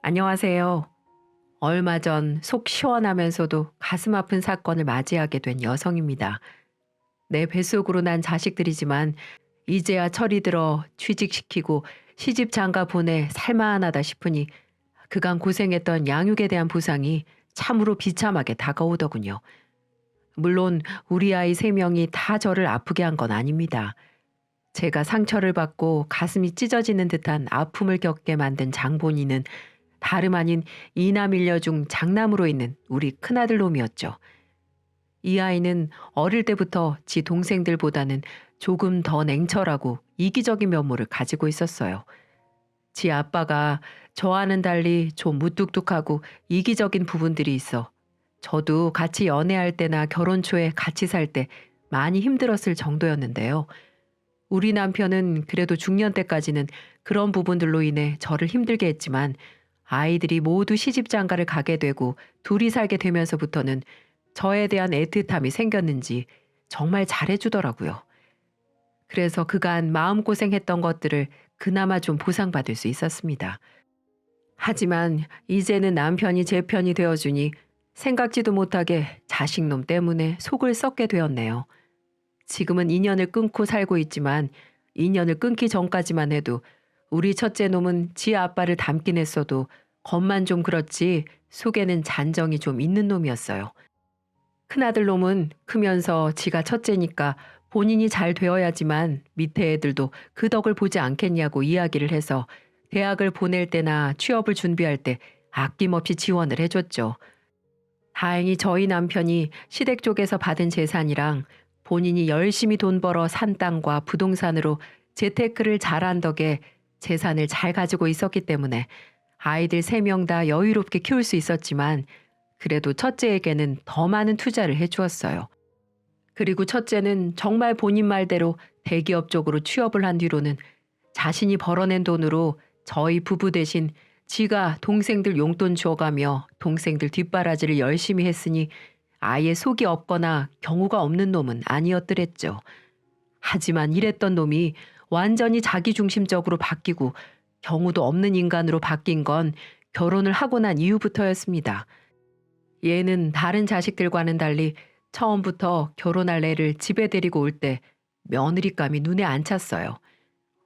안녕하세요. 얼마 전 속 시원하면서도 가슴 아픈 사건을 맞이하게 된 여성입니다. 내 뱃속으로 난 자식들이지만 이제야 철이 들어 취직시키고 시집 장가 보내 살만하다 싶으니 그간 고생했던 양육에 대한 보상이 참으로 비참하게 다가오더군요. 물론 우리 아이 3명이 다 저를 아프게 한 건 아닙니다. 제가 상처를 받고 가슴이 찢어지는 듯한 아픔을 겪게 만든 장본인은 다름 아닌 이남일녀 중 장남으로 있는 우리 큰아들 놈이었죠. 이 아이는 어릴 때부터 지 동생들보다는 조금 더 냉철하고 이기적인 면모를 가지고 있었어요. 지 아빠가 저와는 달리 좀 무뚝뚝하고 이기적인 부분들이 있어 저도 같이 연애할 때나 결혼 초에 같이 살 때 많이 힘들었을 정도였는데요. 우리 남편은 그래도 중년 때까지는 그런 부분들로 인해 저를 힘들게 했지만 아이들이 모두 시집 장가를 가게 되고 둘이 살게 되면서부터는 저에 대한 애틋함이 생겼는지 정말 잘해주더라고요. 그래서 그간 마음고생했던 것들을 그나마 좀 보상받을 수 있었습니다. 하지만 이제는 남편이 제 편이 되어주니 생각지도 못하게 자식놈 때문에 속을 썩게 되었네요. 지금은 인연을 끊고 살고 있지만 인연을 끊기 전까지만 해도 우리 첫째 놈은 지 아빠를 닮긴 했어도 겉만 좀 그렇지 속에는 잔정이 좀 있는 놈이었어요. 큰아들 놈은 크면서 지가 첫째니까 본인이 잘 되어야지만 밑에 애들도 그 덕을 보지 않겠냐고 이야기를 해서 대학을 보낼 때나 취업을 준비할 때 아낌없이 지원을 해줬죠. 다행히 저희 남편이 시댁 쪽에서 받은 재산이랑 본인이 열심히 돈 벌어 산 땅과 부동산으로 재테크를 잘한 덕에 재산을 잘 가지고 있었기 때문에 아이들 3명 다 여유롭게 키울 수 있었지만 그래도 첫째에게는 더 많은 투자를 해주었어요. 그리고 첫째는 정말 본인 말대로 대기업 쪽으로 취업을 한 뒤로는 자신이 벌어낸 돈으로 저희 부부 대신 지가 동생들 용돈 주어가며 동생들 뒷바라지를 열심히 했으니 아예 속이 없거나 경우가 없는 놈은 아니었더랬죠. 하지만 이랬던 놈이 완전히 자기중심적으로 바뀌고 경우도 없는 인간으로 바뀐 건 결혼을 하고 난 이후부터였습니다. 얘는 다른 자식들과는 달리 처음부터 결혼할 애를 집에 데리고 올 때 며느리감이 눈에 안 찼어요.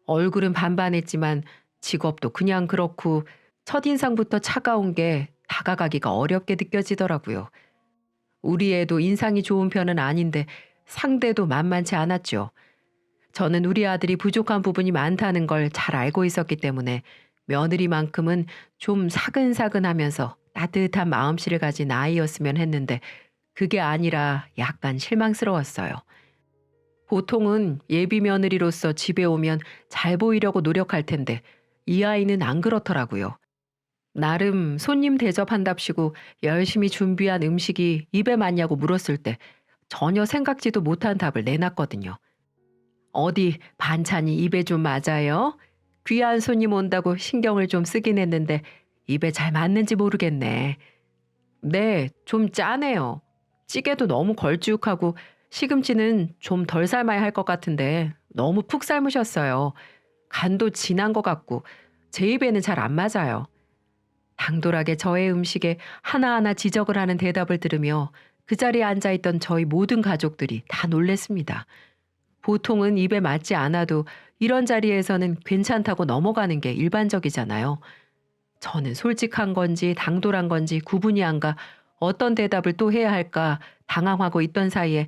얼굴은 반반했지만 직업도 그냥 그렇고 첫인상부터 차가운 게 다가가기가 어렵게 느껴지더라고요. 우리 애도 인상이 좋은 편은 아닌데 상대도 만만치 않았죠. 저는 우리 아들이 부족한 부분이 많다는 걸 잘 알고 있었기 때문에 며느리만큼은 좀 사근사근하면서 따뜻한 마음씨를 가진 아이였으면 했는데 그게 아니라 약간 실망스러웠어요. 보통은 예비 며느리로서 집에 오면 잘 보이려고 노력할 텐데 이 아이는 안 그렇더라고요. 나름 손님 대접한답시고 열심히 준비한 음식이 입에 맞냐고 물었을 때 전혀 생각지도 못한 답을 내놨거든요. 어디 반찬이 입에 좀 맞아요? 귀한 손님 온다고 신경을 좀 쓰긴 했는데 입에 잘 맞는지 모르겠네. 네, 좀 짜네요. 찌개도 너무 걸쭉하고 시금치는 좀 덜 삶아야 할 것 같은데 너무 푹 삶으셨어요. 간도 진한 것 같고 제 입에는 잘 안 맞아요. 당돌하게 저의 음식에 하나하나 지적을 하는 대답을 들으며 그 자리에 앉아있던 저희 모든 가족들이 다 놀랬습니다. 보통은 입에 맞지 않아도 이런 자리에서는 괜찮다고 넘어가는 게 일반적이잖아요. 저는 솔직한 건지 당돌한 건지 구분이 안 가 어떤 대답을 또 해야 할까 당황하고 있던 사이에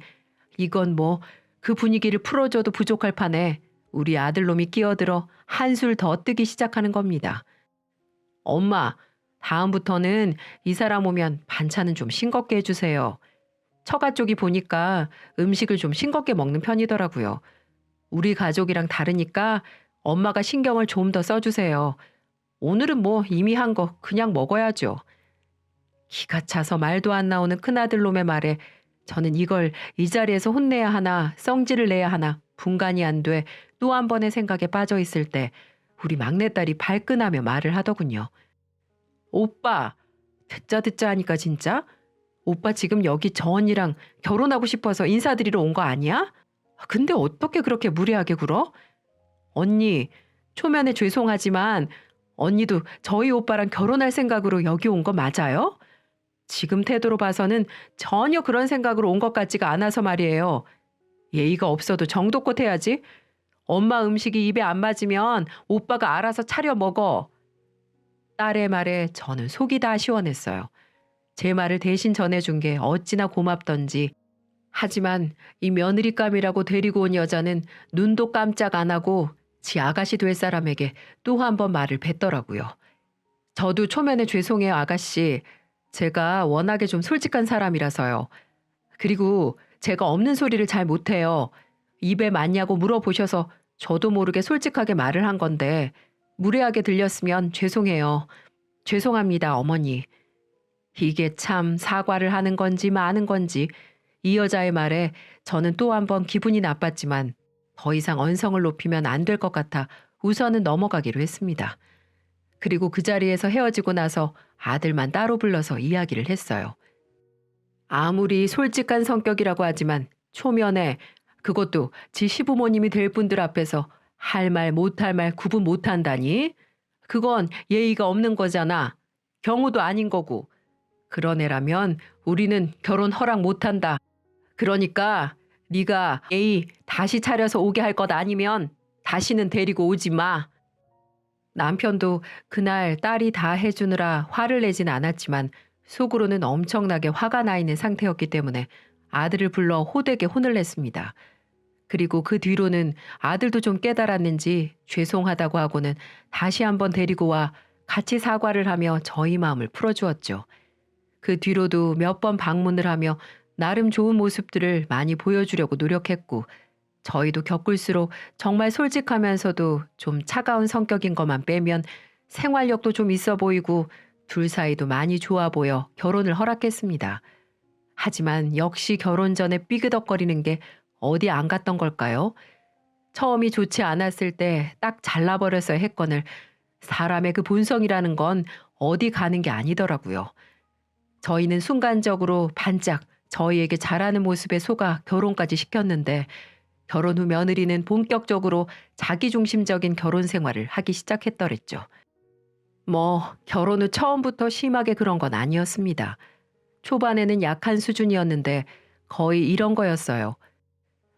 이건 뭐 그 분위기를 풀어줘도 부족할 판에 우리 아들놈이 끼어들어 한술 더 뜨기 시작하는 겁니다. 엄마, 다음부터는 이 사람 오면 반찬은 좀 싱겁게 해주세요. 처가 쪽이 보니까 음식을 좀 싱겁게 먹는 편이더라고요. 우리 가족이랑 다르니까 엄마가 신경을 좀 더 써주세요. 오늘은 뭐 이미 한 거 그냥 먹어야죠. 기가 차서 말도 안 나오는 큰아들놈의 말에 저는 이걸 이 자리에서 혼내야 하나 성질을 내야 하나 분간이 안 돼 또 한 번의 생각에 빠져 있을 때 우리 막내딸이 발끈하며 말을 하더군요. 오빠, 듣자 듣자 하니까 진짜? 오빠 지금 여기 저 언니랑 결혼하고 싶어서 인사드리러 온 거 아니야? 근데 어떻게 그렇게 무례하게 굴어? 언니, 초면에 죄송하지만 언니도 저희 오빠랑 결혼할 생각으로 여기 온 거 맞아요? 지금 태도로 봐서는 전혀 그런 생각으로 온 것 같지가 않아서 말이에요. 예의가 없어도 정도껏 해야지. 엄마 음식이 입에 안 맞으면 오빠가 알아서 차려 먹어. 딸의 말에 저는 속이 다 시원했어요. 제 말을 대신 전해준 게 어찌나 고맙던지. 하지만 이 며느리감이라고 데리고 온 여자는 눈도 깜짝 안 하고 지 아가씨 될 사람에게 또 한 번 말을 뱉더라고요. 저도 초면에 죄송해요, 아가씨. 제가 워낙에 좀 솔직한 사람이라서요. 그리고 제가 없는 소리를 잘 못해요. 입에 맞냐고 물어보셔서 저도 모르게 솔직하게 말을 한 건데 무례하게 들렸으면 죄송해요. 죄송합니다, 어머니. 이게 참 사과를 하는 건지 마는 건지 이 여자의 말에 저는 또 한 번 기분이 나빴지만 더 이상 언성을 높이면 안 될 것 같아 우선은 넘어가기로 했습니다. 그리고 그 자리에서 헤어지고 나서 아들만 따로 불러서 이야기를 했어요. 아무리 솔직한 성격이라고 하지만 초면에 그것도 지 시부모님이 될 분들 앞에서 할 말 못할 말 구분 못한다니? 그건 예의가 없는 거잖아. 경우도 아닌 거고. 그런 애라면 우리는 결혼 허락 못한다. 그러니까 네가 예의 다시 차려서 오게 할 것 아니면 다시는 데리고 오지 마. 남편도 그날 딸이 다 해주느라 화를 내진 않았지만 속으로는 엄청나게 화가 나 있는 상태였기 때문에 아들을 불러 호되게 혼을 냈습니다. 그리고 그 뒤로는 아들도 좀 깨달았는지 죄송하다고 하고는 다시 한번 데리고 와 같이 사과를 하며 저희 마음을 풀어주었죠. 그 뒤로도 몇 번 방문을 하며 나름 좋은 모습들을 많이 보여주려고 노력했고 저희도 겪을수록 정말 솔직하면서도 좀 차가운 성격인 것만 빼면 생활력도 좀 있어 보이고 둘 사이도 많이 좋아 보여 결혼을 허락했습니다. 하지만 역시 결혼 전에 삐그덕거리는 게 어디 안 갔던 걸까요? 처음이 좋지 않았을 때 딱 잘라버려서 했건을 사람의 그 본성이라는 건 어디 가는 게 아니더라고요. 저희는 순간적으로 반짝 저희에게 잘하는 모습에 속아 결혼까지 시켰는데 결혼 후 며느리는 본격적으로 자기중심적인 결혼 생활을 하기 시작했더랬죠. 뭐 결혼 후 처음부터 심하게 그런 건 아니었습니다. 초반에는 약한 수준이었는데 거의 이런 거였어요.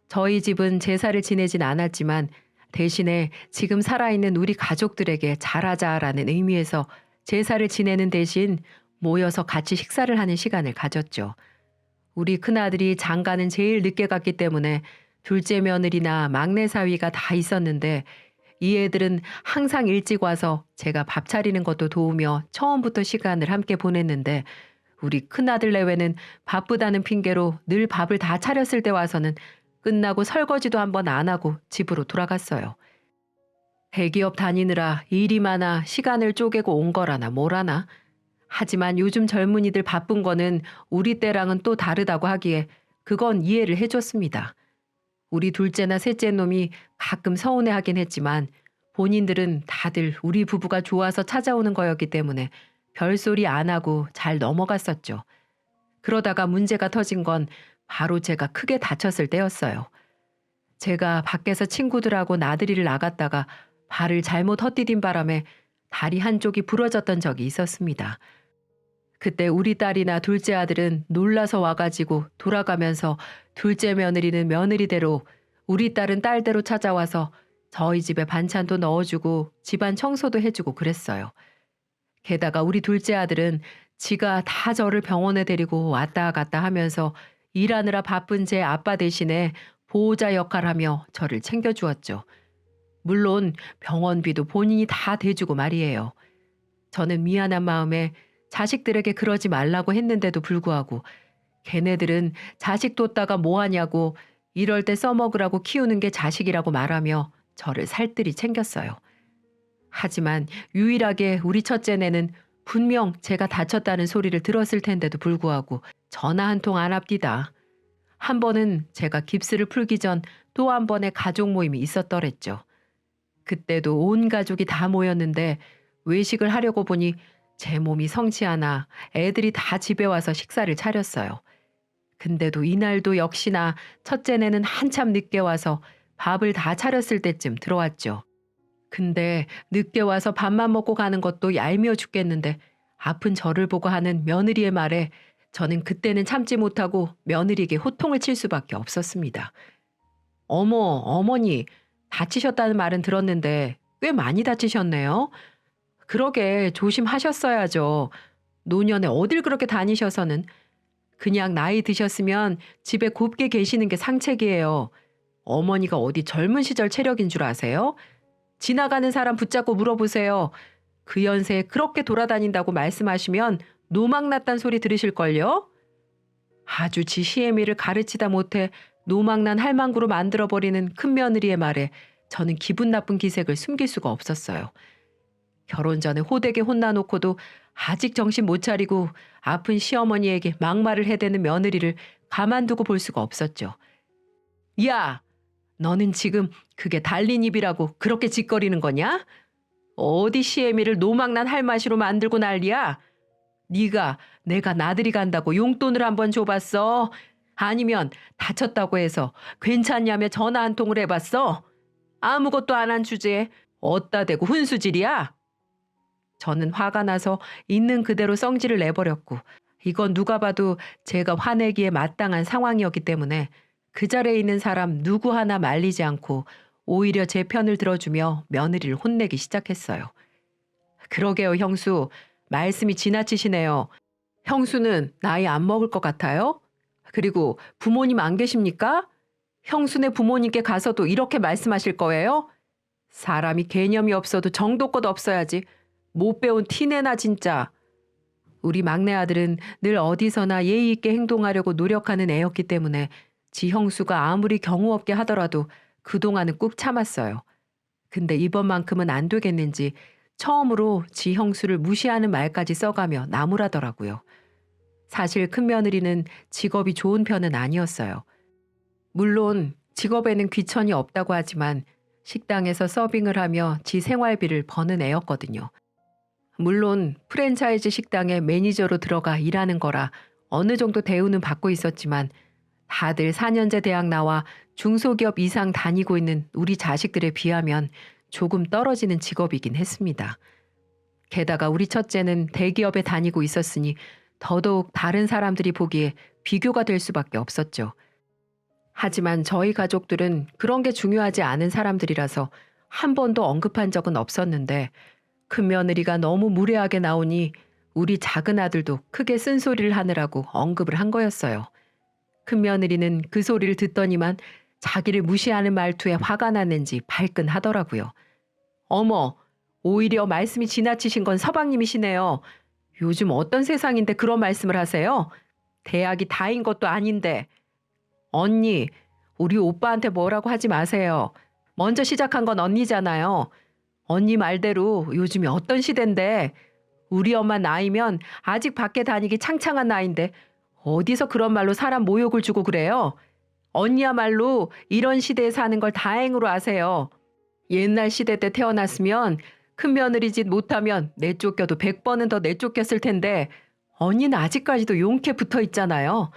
저희 집은 제사를 지내진 않았지만 대신에 지금 살아있는 우리 가족들에게 잘하자라는 의미에서 제사를 지내는 대신 모여서 같이 식사를 하는 시간을 가졌죠. 우리 큰아들이 장가는 제일 늦게 갔기 때문에 둘째 며느리나 막내 사위가 다 있었는데 이 애들은 항상 일찍 와서 제가 밥 차리는 것도 도우며 처음부터 시간을 함께 보냈는데 우리 큰아들 내외는 바쁘다는 핑계로 늘 밥을 다 차렸을 때 와서는 끝나고 설거지도 한번 안 하고 집으로 돌아갔어요. 대기업 다니느라 일이 많아 시간을 쪼개고 온 거라나 뭐라나. 하지만 요즘 젊은이들 바쁜 거는 우리 때랑은 또 다르다고 하기에 그건 이해를 해줬습니다. 우리 둘째나 셋째 놈이 가끔 서운해하긴 했지만 본인들은 다들 우리 부부가 좋아서 찾아오는 거였기 때문에 별소리 안 하고 잘 넘어갔었죠. 그러다가 문제가 터진 건 바로 제가 크게 다쳤을 때였어요. 제가 밖에서 친구들하고 나들이를 나갔다가 발을 잘못 헛디딘 바람에 다리 한쪽이 부러졌던 적이 있었습니다. 그때 우리 딸이나 둘째 아들은 놀라서 와가지고 돌아가면서 둘째 며느리는 며느리대로 우리 딸은 딸대로 찾아와서 저희 집에 반찬도 넣어주고 집안 청소도 해주고 그랬어요. 게다가 우리 둘째 아들은 지가 다 저를 병원에 데리고 왔다 갔다 하면서 일하느라 바쁜 제 아빠 대신에 보호자 역할하며 저를 챙겨주었죠. 물론 병원비도 본인이 다 대주고 말이에요. 저는 미안한 마음에 자식들에게 그러지 말라고 했는데도 불구하고 걔네들은 자식 뒀다가 뭐하냐고 이럴 때 써먹으라고 키우는 게 자식이라고 말하며 저를 살뜰히 챙겼어요. 하지만 유일하게 우리 첫째네는 분명 제가 다쳤다는 소리를 들었을 텐데도 불구하고 전화 한 통 안 합디다. 한 번은 제가 깁스를 풀기 전 또 한 번의 가족 모임이 있었더랬죠. 그때도 온 가족이 다 모였는데 외식을 하려고 보니 제 몸이 성치 않아 애들이 다 집에 와서 식사를 차렸어요. 근데도 이날도 역시나 첫째네는 한참 늦게 와서 밥을 다 차렸을 때쯤 들어왔죠. 근데 늦게 와서 밥만 먹고 가는 것도 얄미워 죽겠는데 아픈 저를 보고 하는 며느리의 말에 저는 그때는 참지 못하고 며느리에게 호통을 칠 수밖에 없었습니다. 어머, 어머니, 다치셨다는 말은 들었는데 꽤 많이 다치셨네요. 그러게 조심하셨어야죠. 노년에 어딜 그렇게 다니셔서는. 그냥 나이 드셨으면 집에 곱게 계시는 게 상책이에요. 어머니가 어디 젊은 시절 체력인 줄 아세요? 지나가는 사람 붙잡고 물어보세요. 그 연세에 그렇게 돌아다닌다고 말씀하시면 노망났단 소리 들으실걸요? 아주 지 시애미를 가르치다 못해 노망난 할망구로 만들어버리는 큰며느리의 말에 저는 기분 나쁜 기색을 숨길 수가 없었어요. 결혼 전에 호되게 혼나놓고도 아직 정신 못 차리고 아픈 시어머니에게 막말을 해대는 며느리를 가만두고 볼 수가 없었죠. 야! 너는 지금 그게 달린 입이라고 그렇게 짓거리는 거냐? 어디 시애미를 노망난 할마시로 만들고 난리야? 네가 내가 나들이 간다고 용돈을 한번 줘봤어? 아니면 다쳤다고 해서 괜찮냐며 전화 한 통을 해봤어? 아무것도 안 한 주제에 어따 대고 훈수질이야? 저는 화가 나서 있는 그대로 성질을 내버렸고 이건 누가 봐도 제가 화내기에 마땅한 상황이었기 때문에 그 자리에 있는 사람 누구 하나 말리지 않고 오히려 제 편을 들어주며 며느리를 혼내기 시작했어요. 그러게요, 형수. 말씀이 지나치시네요. 형수는 나이 안 먹을 것 같아요? 그리고 부모님 안 계십니까? 형수네 부모님께 가서도 이렇게 말씀하실 거예요? 사람이 개념이 없어도 정도껏 없어야지. 못 배운 티내나 진짜. 우리 막내 아들은 늘 어디서나 예의 있게 행동하려고 노력하는 애였기 때문에 지 형수가 아무리 경우 없게 하더라도 그동안은 꾹 참았어요. 근데 이번만큼은 안 되겠는지 처음으로 지 형수를 무시하는 말까지 써가며 나무라더라고요. 사실 큰며느리는 직업이 좋은 편은 아니었어요. 물론 직업에는 귀천이 없다고 하지만 식당에서 서빙을 하며 지 생활비를 버는 애였거든요. 물론 프랜차이즈 식당에 매니저로 들어가 일하는 거라 어느 정도 대우는 받고 있었지만 다들 4년제 대학 나와 중소기업 이상 다니고 있는 우리 자식들에 비하면 조금 떨어지는 직업이긴 했습니다. 게다가 우리 첫째는 대기업에 다니고 있었으니 더더욱 다른 사람들이 보기에 비교가 될 수밖에 없었죠. 하지만 저희 가족들은 그런 게 중요하지 않은 사람들이라서 한 번도 언급한 적은 없었는데 큰며느리가 너무 무례하게 나오니 우리 작은 아들도 크게 쓴소리를 하느라고 언급을 한 거였어요. 큰며느리는 그 소리를 듣더니만 자기를 무시하는 말투에 화가 났는지 발끈하더라고요. 어머, 오히려 말씀이 지나치신 건 서방님이시네요. 요즘 어떤 세상인데 그런 말씀을 하세요? 대학이 다인 것도 아닌데. 언니, 우리 오빠한테 뭐라고 하지 마세요. 먼저 시작한 건 언니잖아요. 언니 말대로 요즘이 어떤 시대인데 우리 엄마 나이면 아직 밖에 다니기 창창한 나이인데 어디서 그런 말로 사람 모욕을 주고 그래요? 언니야말로 이런 시대에 사는 걸 다행으로 아세요. 옛날 시대 때 태어났으면 큰며느리 짓 못하면 내쫓겨도 100번은 더 내쫓겼을 텐데 언니는 아직까지도 용케 붙어 있잖아요.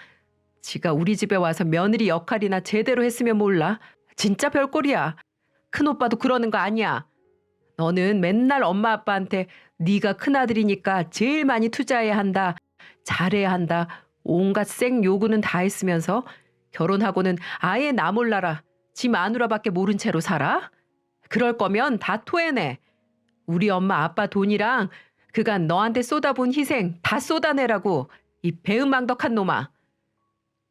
지가 우리 집에 와서 며느리 역할이나 제대로 했으면 몰라. 진짜 별꼴이야. 큰오빠도 그러는 거 아니야. 너는 맨날 엄마 아빠한테 네가 큰아들이니까 제일 많이 투자해야 한다. 잘해야 한다. 온갖 생 요구는 다 했으면서 결혼하고는 아예 나 몰라라. 지 마누라밖에 모른 채로 살아? 그럴 거면 다 토해내. 우리 엄마 아빠 돈이랑 그간 너한테 쏟아본 희생 다 쏟아내라고. 이 배은망덕한 놈아.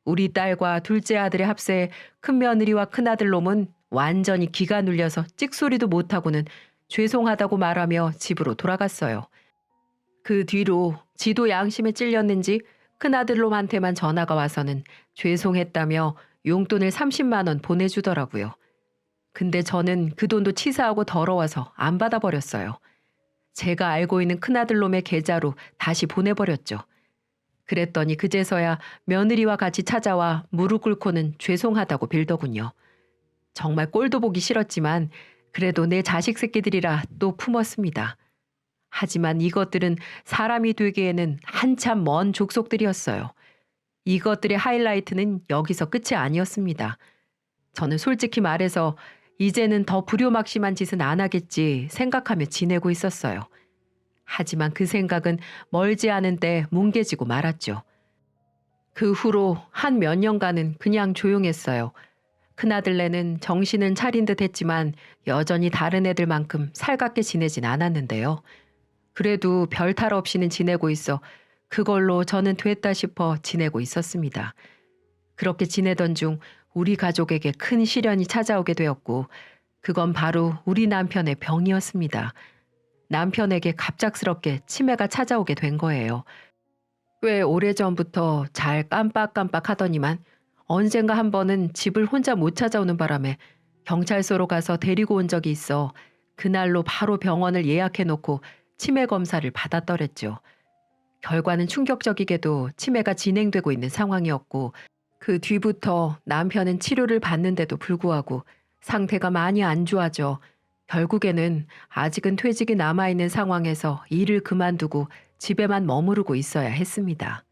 우리 딸과 둘째 아들의 합세에 큰며느리와 큰아들 놈은 완전히 기가 눌려서 찍소리도 못하고는 죄송하다고 말하며 집으로 돌아갔어요. 그 뒤로 지도 양심에 찔렸는지 큰아들 놈한테만 전화가 와서는 죄송했다며 용돈을 30만 원 보내주더라고요. 근데 저는 그 돈도 치사하고 더러워서 안 받아버렸어요. 제가 알고 있는 큰아들 놈의 계좌로 다시 보내버렸죠. 그랬더니 그제서야 며느리와 같이 찾아와 무릎 꿇고는 죄송하다고 빌더군요. 정말 꼴도 보기 싫었지만 그래도 내 자식 새끼들이라 또 품었습니다. 하지만 이것들은 사람이 되기에는 한참 먼 족속들이었어요. 이것들의 하이라이트는 여기서 끝이 아니었습니다. 저는 솔직히 말해서 이제는 더 불효막심한 짓은 안 하겠지 생각하며 지내고 있었어요. 하지만 그 생각은 멀지 않은 때 뭉개지고 말았죠. 그 후로 한 몇 년간은 그냥 조용했어요. 큰아들네는 정신은 차린 듯 했지만 여전히 다른 애들만큼 살갑게 지내진 않았는데요. 그래도 별탈 없이는 지내고 있어 그걸로 저는 됐다 싶어 지내고 있었습니다. 그렇게 지내던 중 우리 가족에게 큰 시련이 찾아오게 되었고 그건 바로 우리 남편의 병이었습니다. 남편에게 갑작스럽게 치매가 찾아오게 된 거예요. 꽤 오래전부터 잘 깜빡깜빡 하더니만 언젠가 한 번은 집을 혼자 못 찾아오는 바람에 경찰서로 가서 데리고 온 적이 있어 그날로 바로 병원을 예약해 놓고 치매 검사를 받았더랬죠. 결과는 충격적이게도 치매가 진행되고 있는 상황이었고 그 뒤부터 남편은 치료를 받는데도 불구하고 상태가 많이 안 좋아져 결국에는 아직은 퇴직이 남아있는 상황에서 일을 그만두고 집에만 머무르고 있어야 했습니다.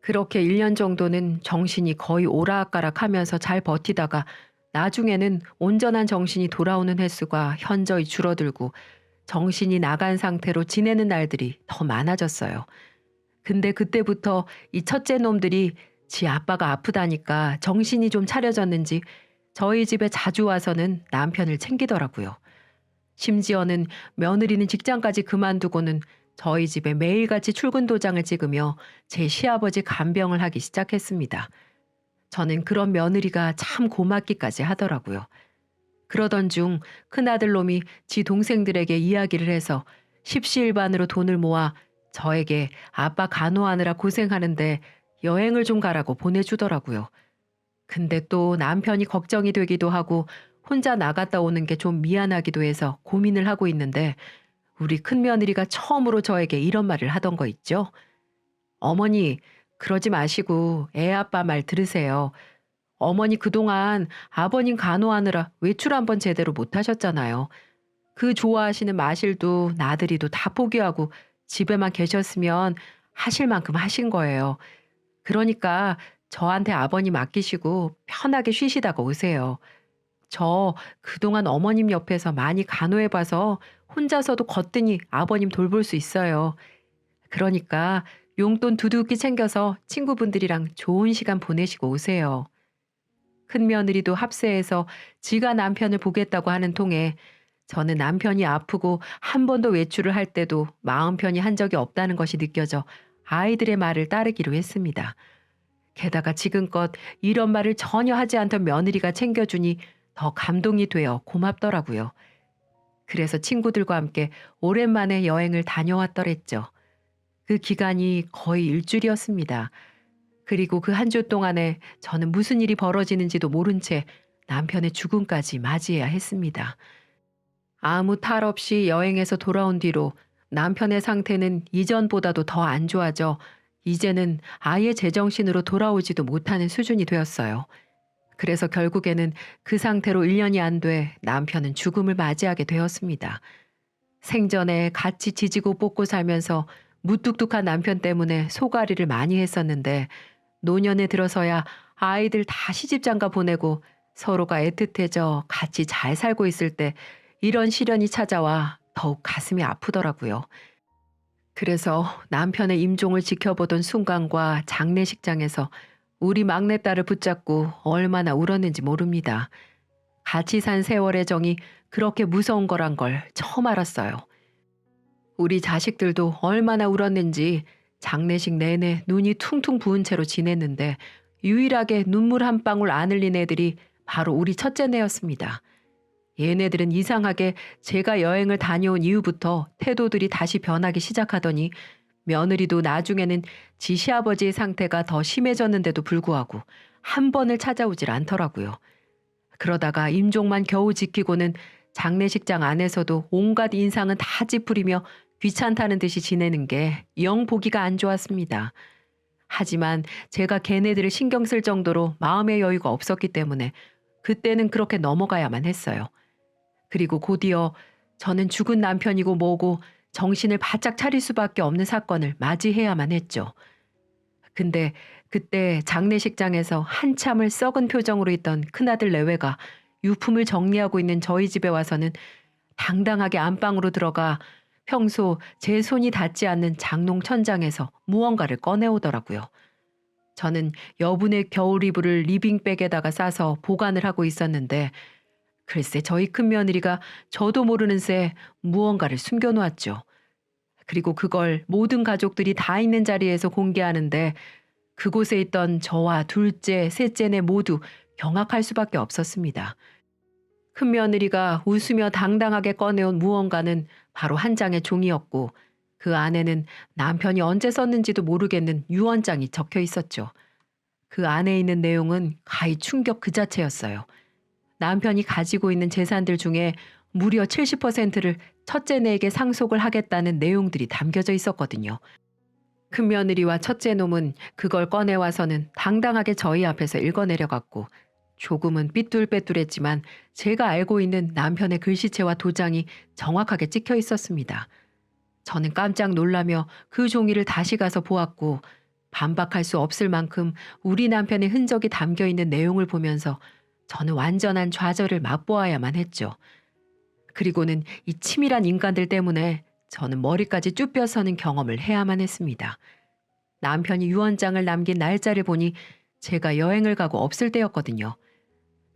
그렇게 1년 정도는 정신이 거의 오락가락하면서 잘 버티다가 나중에는 온전한 정신이 돌아오는 횟수가 현저히 줄어들고 정신이 나간 상태로 지내는 날들이 더 많아졌어요. 근데 그때부터 이 첫째 놈들이 지 아빠가 아프다니까 정신이 좀 차려졌는지 저희 집에 자주 와서는 남편을 챙기더라고요. 심지어는 며느리는 직장까지 그만두고는 저희 집에 매일같이 출근 도장을 찍으며 제 시아버지 간병을 하기 시작했습니다. 저는 그런 며느리가 참 고맙기까지 하더라고요. 그러던 중 큰아들 놈이 지 동생들에게 이야기를 해서 십시일반으로 돈을 모아 저에게 아빠 간호하느라 고생하는데 여행을 좀 가라고 보내주더라고요. 근데 또 남편이 걱정이 되기도 하고 혼자 나갔다 오는 게 좀 미안하기도 해서 고민을 하고 있는데 우리 큰며느리가 처음으로 저에게 이런 말을 하던 거 있죠. 어머니, 그러지 마시고 애 아빠 말 들으세요. 어머니 그동안 아버님 간호하느라 외출 한번 제대로 못 하셨잖아요. 그 좋아하시는 마실도 나들이도 다 포기하고 집에만 계셨으면 하실 만큼 하신 거예요. 그러니까 저한테 아버님 맡기시고 편하게 쉬시다가 오세요. 저 그동안 어머님 옆에서 많이 간호해봐서 혼자서도 거뜬히 아버님 돌볼 수 있어요. 그러니까 용돈 두둑히 챙겨서 친구분들이랑 좋은 시간 보내시고 오세요. 큰며느리도 합세해서 지가 남편을 보겠다고 하는 통에 저는 남편이 아프고 한 번도 외출을 할 때도 마음 편히 한 적이 없다는 것이 느껴져 아이들의 말을 따르기로 했습니다. 게다가 지금껏 이런 말을 전혀 하지 않던 며느리가 챙겨주니 더 감동이 되어 고맙더라고요. 그래서 친구들과 함께 오랜만에 여행을 다녀왔더랬죠. 그 기간이 거의 일주일이었습니다. 그리고 그 한 주 동안에 저는 무슨 일이 벌어지는지도 모른 채 남편의 죽음까지 맞이해야 했습니다. 아무 탈 없이 여행에서 돌아온 뒤로 남편의 상태는 이전보다도 더 안 좋아져 이제는 아예 제정신으로 돌아오지도 못하는 수준이 되었어요. 그래서 결국에는 그 상태로 1년이 안 돼 남편은 죽음을 맞이하게 되었습니다. 생전에 같이 지지고 볶고 살면서 무뚝뚝한 남편 때문에 소가리를 많이 했었는데 노년에 들어서야 아이들 다 시집장가 보내고 서로가 애틋해져 같이 잘 살고 있을 때 이런 시련이 찾아와 더욱 가슴이 아프더라고요. 그래서 남편의 임종을 지켜보던 순간과 장례식장에서 우리 막내딸을 붙잡고 얼마나 울었는지 모릅니다. 같이 산 세월의 정이 그렇게 무서운 거란 걸 처음 알았어요. 우리 자식들도 얼마나 울었는지 장례식 내내 눈이 퉁퉁 부은 채로 지냈는데 유일하게 눈물 한 방울 안 흘린 애들이 바로 우리 첫째네였습니다. 얘네들은 이상하게 제가 여행을 다녀온 이후부터 태도들이 다시 변하기 시작하더니 며느리도 나중에는 지 시아버지의 상태가 더 심해졌는데도 불구하고 한 번을 찾아오질 않더라고요. 그러다가 임종만 겨우 지키고는 장례식장 안에서도 온갖 인상은 다 찌푸리며 귀찮다는 듯이 지내는 게 영 보기가 안 좋았습니다. 하지만 제가 걔네들을 신경 쓸 정도로 마음의 여유가 없었기 때문에 그때는 그렇게 넘어가야만 했어요. 그리고 곧이어 저는 죽은 남편이고 뭐고 정신을 바짝 차릴 수밖에 없는 사건을 맞이해야만 했죠. 근데 그때 장례식장에서 한참을 썩은 표정으로 있던 큰아들 내외가 유품을 정리하고 있는 저희 집에 와서는 당당하게 안방으로 들어가 평소 제 손이 닿지 않는 장롱 천장에서 무언가를 꺼내오더라고요. 저는 여분의 겨울 이불을 리빙백에다가 싸서 보관을 하고 있었는데 글쎄 저희 큰며느리가 저도 모르는 새 무언가를 숨겨놓았죠. 그리고 그걸 모든 가족들이 다 있는 자리에서 공개하는데 그곳에 있던 저와 둘째, 셋째네 모두 경악할 수밖에 없었습니다. 큰며느리가 웃으며 당당하게 꺼내온 무언가는 바로 한 장의 종이었고 그 안에는 남편이 언제 썼는지도 모르겠는 유언장이 적혀 있었죠. 그 안에 있는 내용은 가히 충격 그 자체였어요. 남편이 가지고 있는 재산들 중에 무려 70%를 첫째네에게 상속을 하겠다는 내용들이 담겨져 있었거든요. 큰며느리와 첫째 놈은 그걸 꺼내와서는 당당하게 저희 앞에서 읽어내려갔고 조금은 삐뚤빼뚤했지만 제가 알고 있는 남편의 글씨체와 도장이 정확하게 찍혀 있었습니다. 저는 깜짝 놀라며 그 종이를 다시 가서 보았고 반박할 수 없을 만큼 우리 남편의 흔적이 담겨 있는 내용을 보면서 저는 완전한 좌절을 맛보아야만 했죠. 그리고는 이 치밀한 인간들 때문에 저는 머리까지 쭈뼛서는 경험을 해야만 했습니다. 남편이 유언장을 남긴 날짜를 보니 제가 여행을 가고 없을 때였거든요.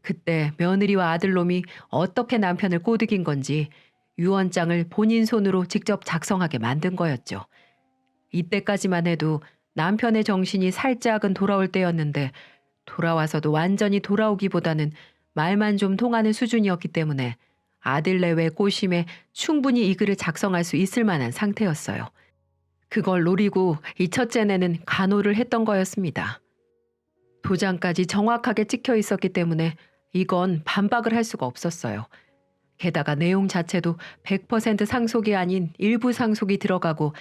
그때 며느리와 아들놈이 어떻게 남편을 꼬드긴 건지 유언장을 본인 손으로 직접 작성하게 만든 거였죠. 이때까지만 해도 남편의 정신이 살짝은 돌아올 때였는데 돌아와서도 완전히 돌아오기보다는 말만 좀 통하는 수준이었기 때문에 아들 내외 꼬심에 충분히 이 글을 작성할 수 있을 만한 상태였어요. 그걸 노리고 이 첫째네는 간호를 했던 거였습니다. 도장까지 정확하게 찍혀 있었기 때문에 이건 반박을 할 수가 없었어요. 게다가 내용 자체도 100% 상속이 아닌 일부 상속이 들어가고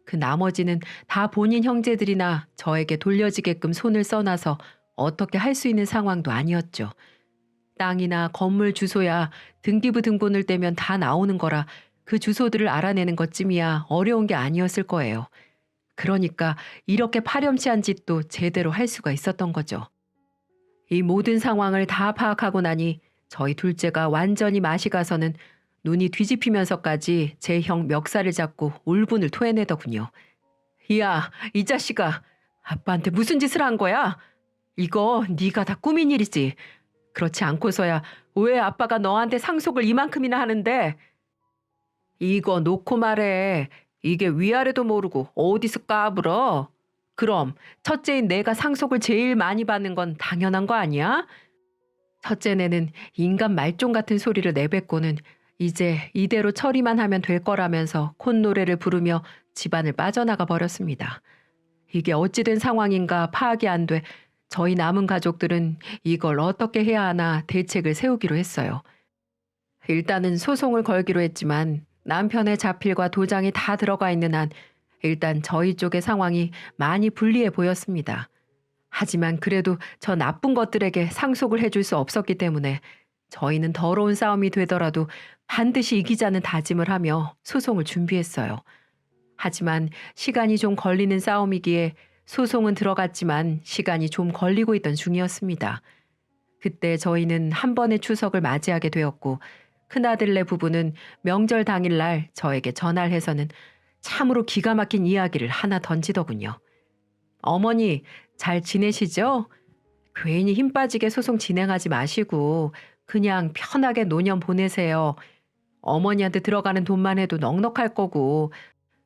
그 나머지는 다 본인 형제들이나 저에게 돌려지게끔 손을 써놔서 어떻게 할 수 있는 상황도 아니었죠. 땅이나 건물 주소야 등기부 등본을 떼면 다 나오는 거라 그 주소들을 알아내는 것쯤이야 어려운 게 아니었을 거예요. 그러니까 이렇게 파렴치한 짓도 제대로 할 수가 있었던 거죠. 이 모든 상황을 다 파악하고 나니 저희 둘째가 완전히 맛이 가서는 눈이 뒤집히면서까지 제 형 멱살을 잡고 울분을 토해내더군요. 이야, 이 자식아, 아빠한테 무슨 짓을 한 거야? 이거 네가 다 꾸민 일이지. 그렇지 않고서야 왜 아빠가 너한테 상속을 이만큼이나 하는데? 이거 놓고 말해. 이게 위아래도 모르고 어디서 까불어? 그럼 첫째인 내가 상속을 제일 많이 받는 건 당연한 거 아니야? 첫째네는 인간 말종 같은 소리를 내뱉고는 이제 이대로 처리만 하면 될 거라면서 콧노래를 부르며 집안을 빠져나가 버렸습니다. 이게 어찌된 상황인가 파악이 안 돼 저희 남은 가족들은 이걸 어떻게 해야 하나 대책을 세우기로 했어요. 일단은 소송을 걸기로 했지만 남편의 자필과 도장이 다 들어가 있는 한 일단 저희 쪽의 상황이 많이 불리해 보였습니다. 하지만 그래도 저 나쁜 것들에게 상속을 해줄 수 없었기 때문에 저희는 더러운 싸움이 되더라도 반드시 이기자는 다짐을 하며 소송을 준비했어요. 하지만 시간이 좀 걸리는 싸움이기에 소송은 들어갔지만 시간이 좀 걸리고 있던 중이었습니다. 그때 저희는 한 번의 추석을 맞이하게 되었고 큰아들네 부부는 명절 당일날 저에게 전화를 해서는 참으로 기가 막힌 이야기를 하나 던지더군요. 어머니 잘 지내시죠? 괜히 힘 빠지게 소송 진행하지 마시고 그냥 편하게 노년 보내세요. 어머니한테 들어가는 돈만 해도 넉넉할 거고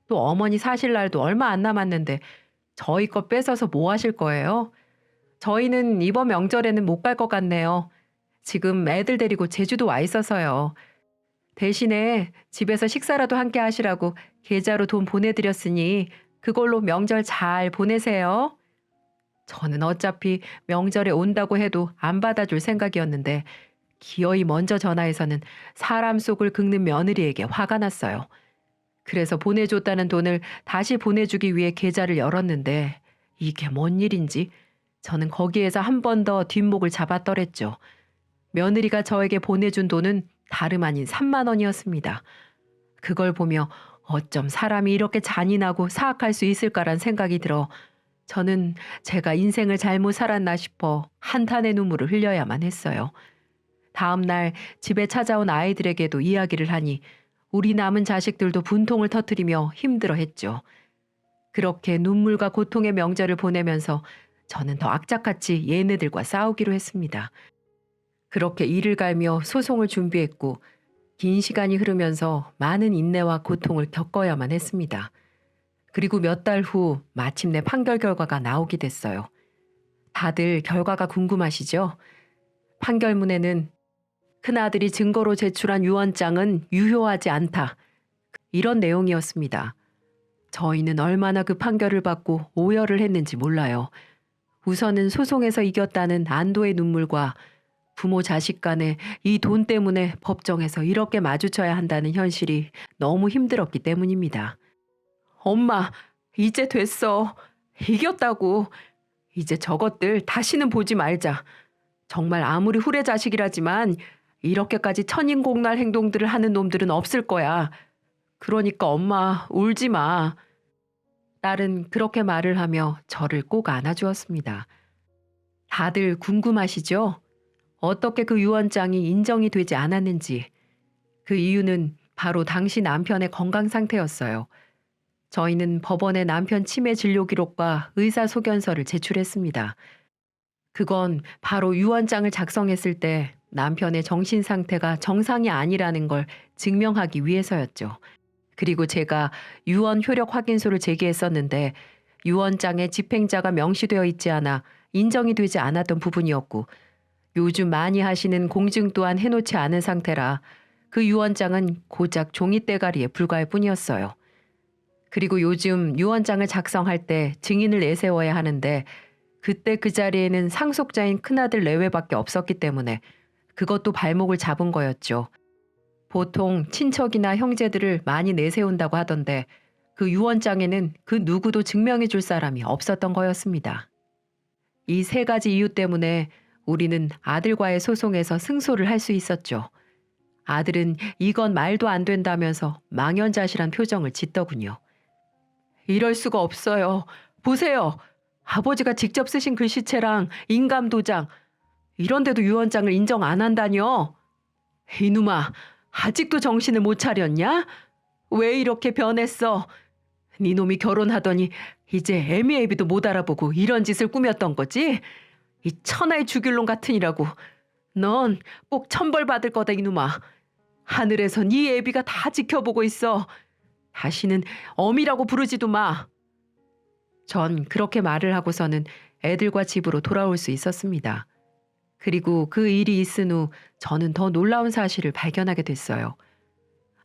또 어머니 사실 날도 얼마 안 남았는데 저희 거 뺏어서 뭐 하실 거예요? 저희는 이번 명절에는 못 갈 것 같네요. 지금 애들 데리고 제주도 와 있어서요. 대신에 집에서 식사라도 함께 하시라고 계좌로 돈 보내드렸으니 그걸로 명절 잘 보내세요. 저는 어차피 명절에 온다고 해도 안 받아줄 생각이었는데 기어이 먼저 전화해서는 사람 속을 긁는 며느리에게 화가 났어요. 그래서 보내줬다는 돈을 다시 보내주기 위해 계좌를 열었는데 이게 뭔 일인지 저는 거기에서 한 번 더 뒷목을 잡았더랬죠. 며느리가 저에게 보내준 돈은 다름 아닌 3만 원이었습니다. 그걸 보며 어쩜 사람이 이렇게 잔인하고 사악할 수 있을까란 생각이 들어 저는 제가 인생을 잘못 살았나 싶어 한탄의 눈물을 흘려야만 했어요. 다음 날 집에 찾아온 아이들에게도 이야기를 하니 우리 남은 자식들도 분통을 터뜨리며 힘들어했죠. 그렇게 눈물과 고통의 명절을 보내면서 저는 더 악착같이 얘네들과 싸우기로 했습니다. 그렇게 이를 갈며 소송을 준비했고 긴 시간이 흐르면서 많은 인내와 고통을 겪어야만 했습니다. 그리고 몇 달 후 마침내 판결 결과가 나오게 됐어요. 다들 결과가 궁금하시죠? 판결문에는 큰아들이 증거로 제출한 유언장은 유효하지 않다. 이런 내용이었습니다. 저희는 얼마나 그 판결을 받고 오열을 했는지 몰라요. 우선은 소송에서 이겼다는 안도의 눈물과 부모 자식 간에 이 돈 때문에 법정에서 이렇게 마주쳐야 한다는 현실이 너무 힘들었기 때문입니다. 엄마, 이제 됐어. 이겼다고. 이제 저것들 다시는 보지 말자. 정말 아무리 후레 자식이라지만 이렇게까지 천인공날 행동들을 하는 놈들은 없을 거야. 그러니까 엄마, 울지 마. 딸은 그렇게 말을 하며 저를 꼭 안아주었습니다. 다들 궁금하시죠? 어떻게 그 유언장이 인정이 되지 않았는지. 그 이유는 바로 당시 남편의 건강 상태였어요. 저희는 법원에 남편 치매 진료 기록과 의사 소견서를 제출했습니다. 그건 바로 유언장을 작성했을 때 남편의 정신 상태가 정상이 아니라는 걸 증명하기 위해서였죠. 그리고 제가 유언 효력 확인서를 제기했었는데 유언장에 집행자가 명시되어 있지 않아 인정이 되지 않았던 부분이었고 요즘 많이 하시는 공증 또한 해놓지 않은 상태라 그 유언장은 고작 종이대가리에 불과할 뿐이었어요. 그리고 요즘 유언장을 작성할 때 증인을 내세워야 하는데 그때 그 자리에는 상속자인 큰아들 내외밖에 없었기 때문에 그것도 발목을 잡은 거였죠. 보통 친척이나 형제들을 많이 내세운다고 하던데 그 유언장에는 그 누구도 증명해 줄 사람이 없었던 거였습니다. 이 세 가지 이유 때문에 우리는 아들과의 소송에서 승소를 할 수 있었죠. 아들은 이건 말도 안 된다면서 망연자실한 표정을 짓더군요. 이럴 수가 없어요. 보세요. 아버지가 직접 쓰신 글씨체랑 인감도장 이런데도 유언장을 인정 안 한다뇨? 이놈아, 아직도 정신을 못 차렸냐? 왜 이렇게 변했어? 네 놈이 결혼하더니 이제 애미애비도 못 알아보고 이런 짓을 꾸몄던 거지? 이 천하의 죽일놈 같으니라고. 넌 꼭 천벌 받을 거다 이놈아. 하늘에서 네 애비가 다 지켜보고 있어. 다시는 어미라고 부르지도 마. 전 그렇게 말을 하고서는 애들과 집으로 돌아올 수 있었습니다. 그리고 그 일이 있은 후 저는 더 놀라운 사실을 발견하게 됐어요.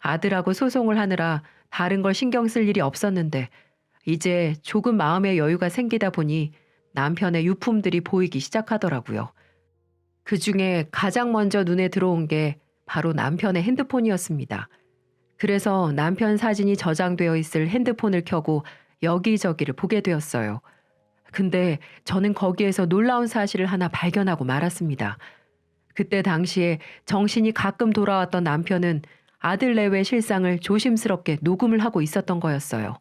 아들하고 소송을 하느라 다른 걸 신경 쓸 일이 없었는데 이제 조금 마음의 여유가 생기다 보니 남편의 유품들이 보이기 시작하더라고요. 그중에 가장 먼저 눈에 들어온 게 바로 남편의 핸드폰이었습니다. 그래서 남편 사진이 저장되어 있을 핸드폰을 켜고 여기저기를 보게 되었어요. 근데 저는 거기에서 놀라운 사실을 하나 발견하고 말았습니다. 그때 당시에 정신이 가끔 돌아왔던 남편은 아들 내외 실상을 조심스럽게 녹음을 하고 있었던 거였어요.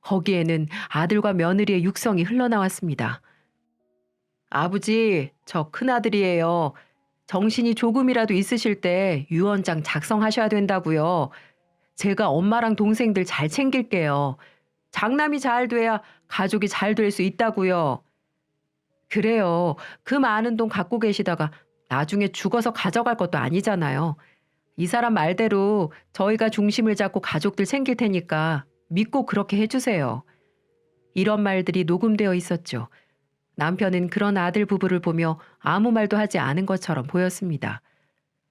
거기에는 아들과 며느리의 육성이 흘러나왔습니다. 아버지, 저 큰아들이에요. 정신이 조금이라도 있으실 때 유언장 작성하셔야 된다고요. 제가 엄마랑 동생들 잘 챙길게요. 장남이 잘 돼야 가족이 잘 될 수 있다고요. 그래요. 그 많은 돈 갖고 계시다가 나중에 죽어서 가져갈 것도 아니잖아요. 이 사람 말대로 저희가 중심을 잡고 가족들 챙길 테니까 믿고 그렇게 해주세요. 이런 말들이 녹음되어 있었죠. 남편은 그런 아들 부부를 보며 아무 말도 하지 않은 것처럼 보였습니다.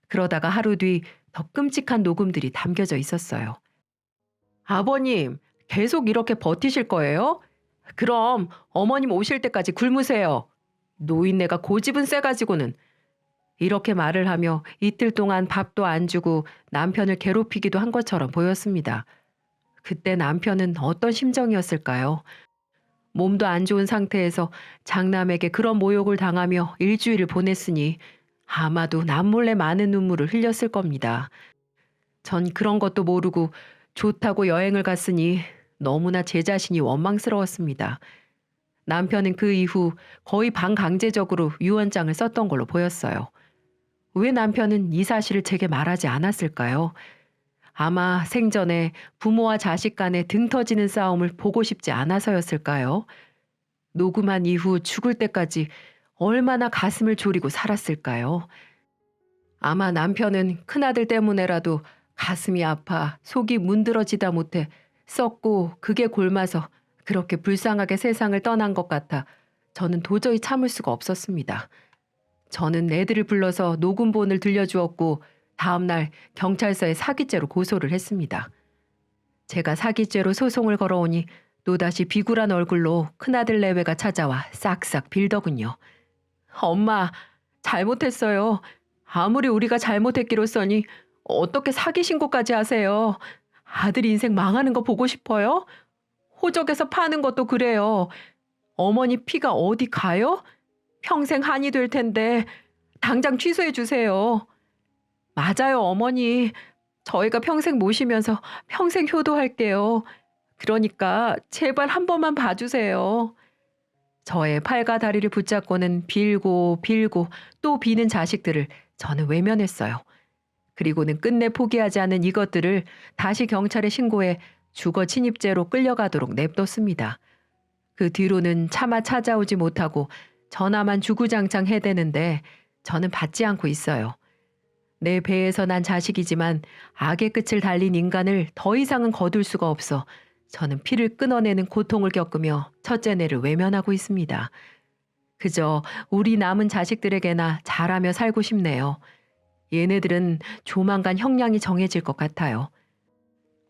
그러다가 하루 뒤 더 끔찍한 녹음들이 담겨져 있었어요. 아버님, 계속 이렇게 버티실 거예요? 그럼 어머님 오실 때까지 굶으세요. 노인네가 고집은 세가지고는. 이렇게 말을 하며 이틀 동안 밥도 안 주고 남편을 괴롭히기도 한 것처럼 보였습니다. 그때 남편은 어떤 심정이었을까요? 몸도 안 좋은 상태에서 장남에게 그런 모욕을 당하며 일주일을 보냈으니 아마도 남몰래 많은 눈물을 흘렸을 겁니다. 전 그런 것도 모르고 좋다고 여행을 갔으니 너무나 제 자신이 원망스러웠습니다. 남편은 그 이후 거의 반강제적으로 유언장을 썼던 걸로 보였어요. 왜 남편은 이 사실을 제게 말하지 않았을까요? 아마 생전에 부모와 자식 간의 등 터지는 싸움을 보고 싶지 않아서였을까요? 녹음한 이후 죽을 때까지 얼마나 가슴을 졸이고 살았을까요? 아마 남편은 큰아들 때문에라도 가슴이 아파 속이 문드러지다 못해 썩고 극에 골마서 그렇게 불쌍하게 세상을 떠난 것 같아 저는 도저히 참을 수가 없었습니다. 저는 애들을 불러서 녹음본을 들려주었고 다음날 경찰서에 사기죄로 고소를 했습니다. 제가 사기죄로 소송을 걸어오니 또다시 비굴한 얼굴로 큰아들 내외가 찾아와 싹싹 빌더군요. 엄마, 잘못했어요. 아무리 우리가 잘못했기로써니 어떻게 사기 신고까지 하세요? 아들 인생 망하는 거 보고 싶어요? 호적에서 파는 것도 그래요. 어머니 피가 어디 가요? 평생 한이 될 텐데 당장 취소해 주세요. 맞아요, 어머니. 저희가 평생 모시면서 평생 효도할게요. 그러니까 제발 한 번만 봐주세요. 저의 팔과 다리를 붙잡고는 빌고 빌고 또 비는 자식들을 저는 외면했어요. 그리고는 끝내 포기하지 않은 이것들을 다시 경찰에 신고해 주거 침입죄로 끌려가도록 냅뒀습니다. 그 뒤로는 차마 찾아오지 못하고 전화만 주구장창 해대는데 저는 받지 않고 있어요. 내 배에서 난 자식이지만 악의 끝을 달린 인간을 더 이상은 거둘 수가 없어 저는 피를 끊어내는 고통을 겪으며 첫째네를 외면하고 있습니다. 그저 우리 남은 자식들에게나 잘하며 살고 싶네요. 얘네들은 조만간 형량이 정해질 것 같아요.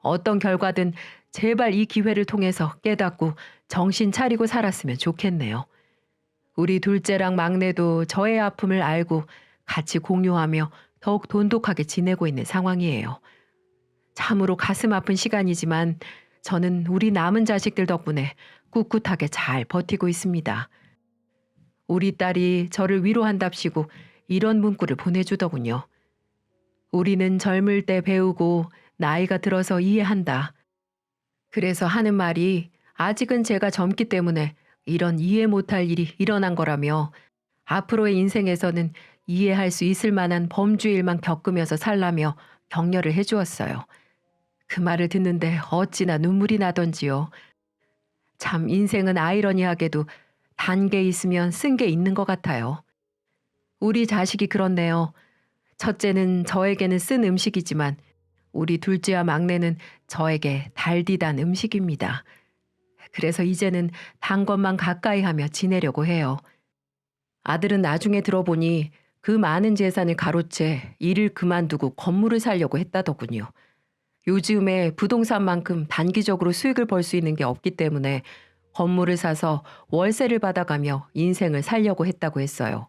어떤 결과든 제발 이 기회를 통해서 깨닫고 정신 차리고 살았으면 좋겠네요. 우리 둘째랑 막내도 저의 아픔을 알고 같이 공유하며 더욱 돈독하게 지내고 있는 상황이에요. 참으로 가슴 아픈 시간이지만 저는 우리 남은 자식들 덕분에 꿋꿋하게 잘 버티고 있습니다. 우리 딸이 저를 위로한답시고 이런 문구를 보내주더군요. 우리는 젊을 때 배우고 나이가 들어서 이해한다. 그래서 하는 말이 아직은 제가 젊기 때문에 이런 이해 못할 일이 일어난 거라며 앞으로의 인생에서는 이해할 수 있을 만한 범죄 일만 겪으면서 살라며 격려를 해주었어요. 그 말을 듣는데 어찌나 눈물이 나던지요. 참 인생은 아이러니하게도 단 게 있으면 쓴 게 있는 것 같아요. 우리 자식이 그렇네요. 첫째는 저에게는 쓴 음식이지만 우리 둘째와 막내는 저에게 달디단 음식입니다. 그래서 이제는 단 것만 가까이 하며 지내려고 해요. 아들은 나중에 들어보니 그 많은 재산을 가로채 일을 그만두고 건물을 사려고 했다더군요. 요즘에 부동산만큼 단기적으로 수익을 벌 수 있는 게 없기 때문에 건물을 사서 월세를 받아가며 인생을 살려고 했다고 했어요.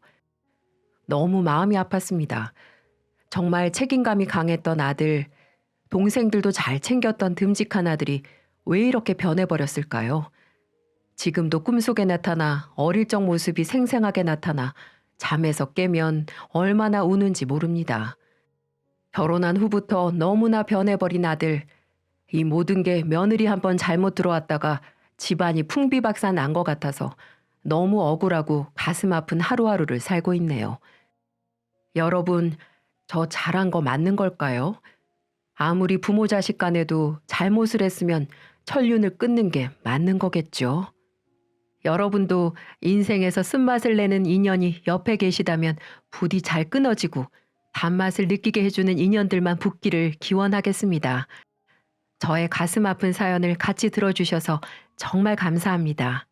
너무 마음이 아팠습니다. 정말 책임감이 강했던 아들, 동생들도 잘 챙겼던 듬직한 아들이 왜 이렇게 변해버렸을까요? 지금도 꿈속에 나타나 어릴 적 모습이 생생하게 나타나 잠에서 깨면 얼마나 우는지 모릅니다. 결혼한 후부터 너무나 변해버린 아들, 이 모든 게 며느리 한번 잘못 들어왔다가 집안이 풍비박산 난 것 같아서 너무 억울하고 가슴 아픈 하루하루를 살고 있네요. 여러분, 저 잘한 거 맞는 걸까요? 아무리 부모 자식 간에도 잘못을 했으면 천륜을 끊는 게 맞는 거겠죠. 여러분도 인생에서 쓴맛을 내는 인연이 옆에 계시다면 부디 잘 끊어지고 단맛을 느끼게 해주는 인연들만 붙기를 기원하겠습니다. 저의 가슴 아픈 사연을 같이 들어주셔서 정말 감사합니다.